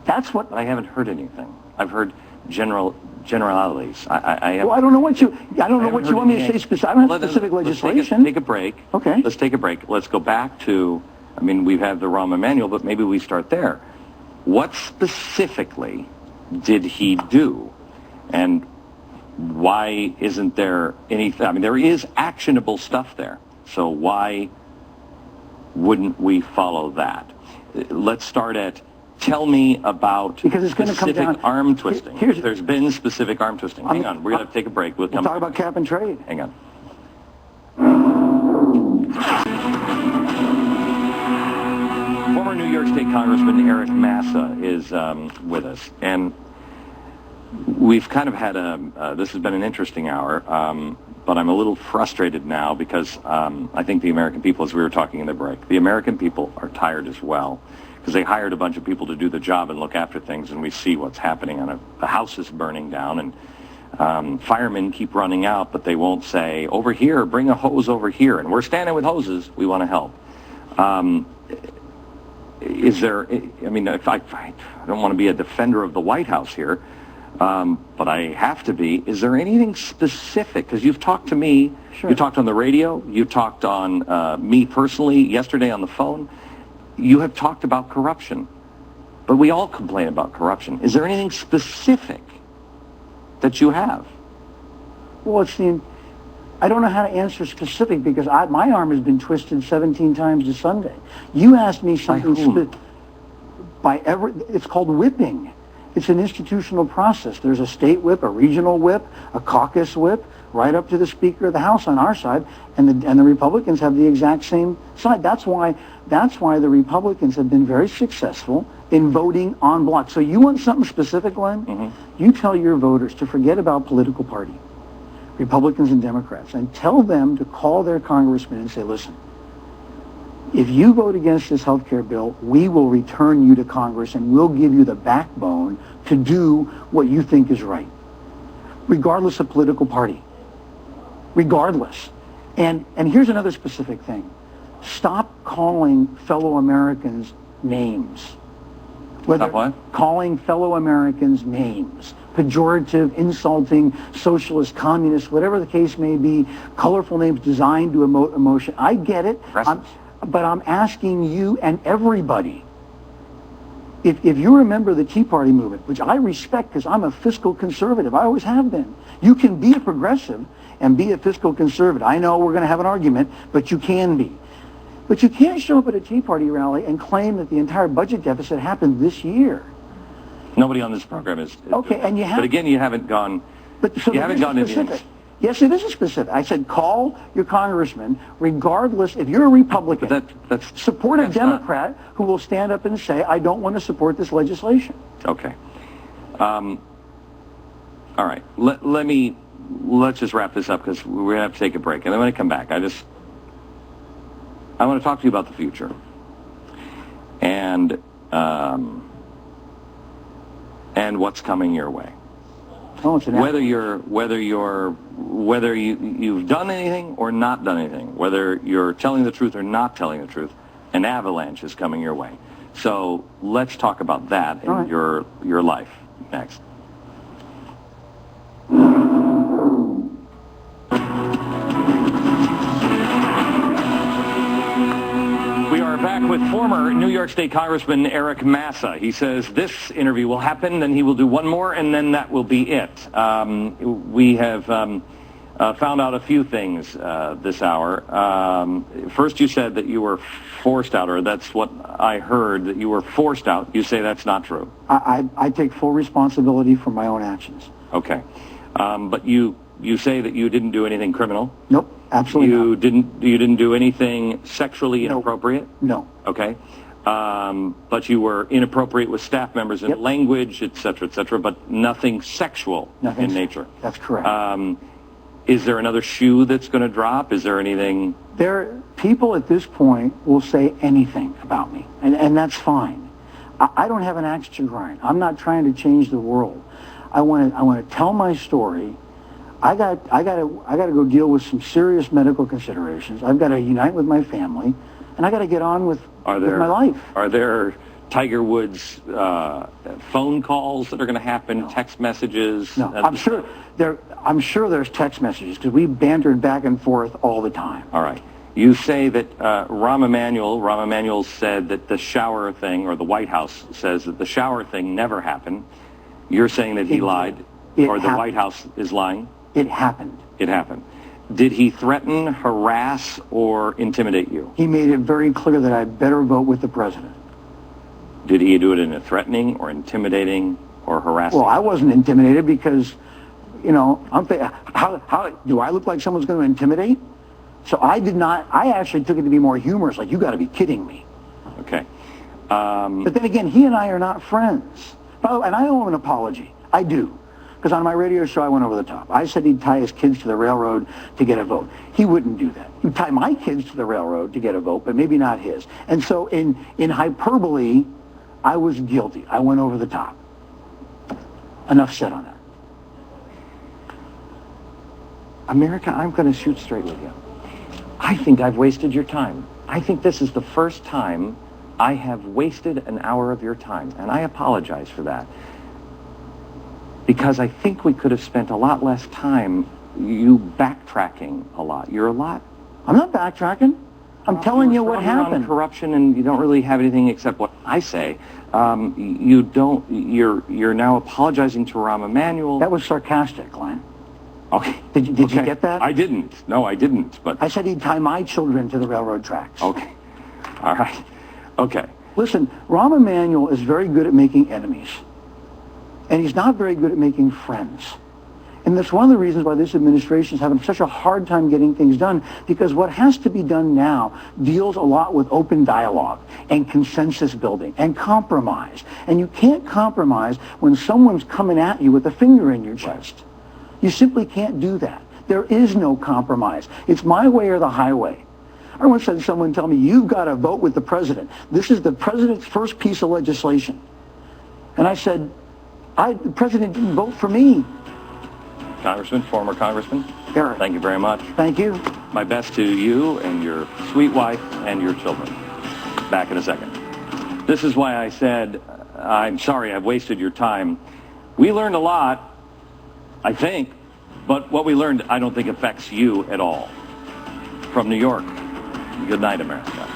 That's what... But I haven't heard anything. I've heard generalities. Well, I don't know what you want me to say specific. I don't have specific legislation. Let's take a break. Okay. Let's take a break. Let's go back to, I mean, we've had the Rahm Emanuel, but maybe we start there. What specifically did he do? And why isn't there anything? I mean, there is actionable stuff there. So why wouldn't we follow that? Let's start at, tell me about specific arm twisting. There's been specific arm twisting. Hang on, we're going to take a break. We'll talk about cap and trade. Hang on. Former New York State Congressman Eric Massa is with us, and we've kind of had this has been an interesting hour, but I'm a little frustrated now because I think the American people, as we were talking in the break, the American people are tired as well, because they hired a bunch of people to do the job and look after things, and we see what's happening. The house is burning down, and firemen keep running out, but they won't say, over here, bring a hose over here, and we're standing with hoses, we want to help. Is there, I mean, I don't want to be a defender of the White House here, but I have to be. Is there anything specific? Because you've talked to me, Sure. You talked on the radio, you talked on me personally yesterday on the phone. You have talked about corruption, but we all complain about corruption. Is there anything specific that you have? Well, I don't know how to answer specific because my arm has been twisted 17 times this Sunday. You asked me something it's called whipping. It's an institutional process. There's a state whip, a regional whip, a caucus whip, right up to the Speaker of the House on our side, and the Republicans have the exact same side. That's why the Republicans have been very successful in voting en bloc. So you want something specific, Glenn? Mm-hmm. You tell your voters to forget about political party, Republicans and Democrats, and tell them to call their congressman and say, listen, if you vote against this health care bill, we will return you to Congress and we'll give you the backbone to do what you think is right, regardless of political party. Regardless. And here's another specific thing. Stop calling fellow Americans names. Stop what? Calling fellow Americans names. Pejorative, insulting, socialist, communist, whatever the case may be, colorful names designed to emote emotion. I get it. But I'm asking you and everybody, if you remember the Tea Party movement, which I respect because I'm a fiscal conservative, I always have been. You can be a progressive and be a fiscal conservative. I know we're going to have an argument, but you can be. But you can't show up at a Tea Party rally and claim that the entire budget deficit happened this year. Nobody on this program is. Okay, and you have. But again, you haven't gone. You haven't gone into. Yes, it is a specific. I said call your congressman, regardless. If you're a Republican, support a Democrat who will stand up and say, I don't want to support this legislation. Okay. All right. Let's just wrap this up because we're going to have to take a break. And then when I come back, I want to talk to you about the future. And what's coming your way. Oh, it's an whether you've done anything or not done anything, whether you're telling the truth or not telling the truth, an avalanche is coming your way. So let's talk about that in your life next. We are back with former New York State Congressman Eric Massa. He says this interview will happen, then he will do one more, and then that will be it. We have found out a few things this hour. First, you said that you were forced out, or that's what I heard, that you were forced out. You say that's not true. I take full responsibility for my own actions. Okay. But you say that you didn't do anything criminal? Nope, absolutely not. You didn't do anything sexually inappropriate? No. Okay. But you were inappropriate with staff members in language, et cetera, but nothing sexual in nature. That's correct. Is there another shoe that's going to drop? Is there anything? People at this point will say anything about me, and that's fine. I don't have an axe to grind. I'm not trying to change the world. I want to tell my story. I got to go deal with some serious medical considerations. I've got to unite with my family, and I got to get on with my life. Are there Tiger Woods phone calls that are going to happen, text messages? No, I'm sure there's text messages because we bantered back and forth all the time. All right. You say that Rahm Emanuel said that the shower thing, or the White House says that the shower thing never happened. You're saying that he lied, or the White House is lying? It happened. It happened. Did he threaten, harass, or intimidate you? He made it very clear that I better vote with the president. Did he do it in a threatening or intimidating or harassing? Well, I wasn't intimidated because, you know, how do I look like someone's going to intimidate? So I did not. I actually took it to be more humorous, like, you got to be kidding me. Okay. But then again, he and I are not friends. Oh, and I owe him an apology. I do. Because on my radio show, I went over the top. I said he'd tie his kids to the railroad to get a vote. He wouldn't do that. He'd tie my kids to the railroad to get a vote, but maybe not his. And so in hyperbole, I was guilty. I went over the top. Enough said on that. America, I'm going to shoot straight with you. I think I've wasted your time. I think this is the first time I have wasted an hour of your time, and I apologize for that. Because I think we could have spent a lot less time you backtracking a lot. You're a lot. I'm not backtracking. I'm telling you what happened. On corruption, and you don't really have anything except what I say. You don't. You're now apologizing to Rahm Emanuel. That was sarcastic, Glenn. Okay. Did you get that? I didn't. No, I didn't. But I said he'd tie my children to the railroad tracks. Okay. All right. Okay. Listen, Rahm Emanuel is very good at making enemies. And he's not very good at making friends. And that's one of the reasons why this administration is having such a hard time getting things done, because what has to be done now deals a lot with open dialogue and consensus building and compromise. And you can't compromise when someone's coming at you with a finger in your chest. You simply can't do that. There is no compromise. It's my way or the highway. I once had someone tell me, you've got to vote with the president. This is the president's first piece of legislation. And I said, the president didn't vote for me. Congressman, former Congressman, Eric, thank you very much. Thank you. My best to you and your sweet wife and your children. Back in a second. This is why I said, I'm sorry I've wasted your time. We learned a lot, I think, but what we learned I don't think affects you at all. From New York, good night, America.